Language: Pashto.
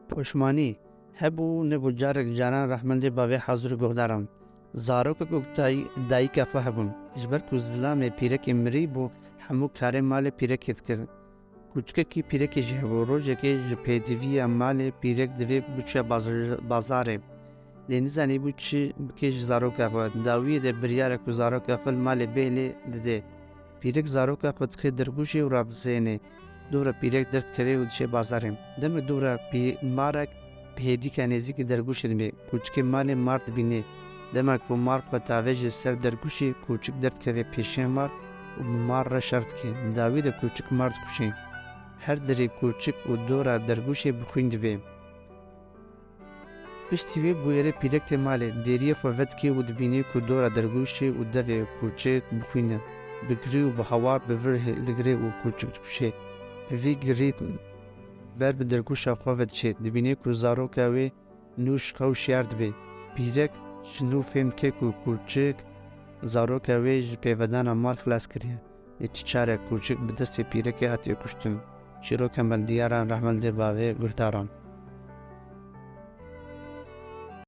پشمانی هبو نبو جارک جاران رحمندی باوی حضور گهدارم زارو که گفتای دایی که فهمون جبر کو زلام پیرک مری بو همو کار مال پیرک کرد کوچک کی پیرک جهو روزه که جپیدوی مال پیرک دوی بچه بازاره لینزانی بچه که زارو که فهد داوی ده بریاره کو زارو که فل مال بیلی ده پیرک زارو که فهد که درگوشی و رابزینه دورا پیرک درد کوي و چه بازارم دم دورا پی مارک پیدی کنیزی که درگوش دمی کوچک مال مارد بینه دم کو مارک و تاویج سر درگوشی کوچک درد کوي پیشه مار و مار را شرط که داوید کوچک مارد کوشی هر دری کوچک و دورا درگوشی بخویند بی پشتیوی بویره پیرک مال دیری فوت کی و دبینی کو دورا درگوشی و دوی کوچک بخوینه بگری و بهوار بوره دگری و کوچک بشه وی گریت بر به درگوش خواهد شد دبینی که زارو که وی نوش خوش یارد بی پیرک شنو فهم که کوچک زارو که وی پیودان مال خلاص کریه چاره کوچک به دست پیرک هاتی کشتن شروع کمال دیاران رحمل دی باوی گرداران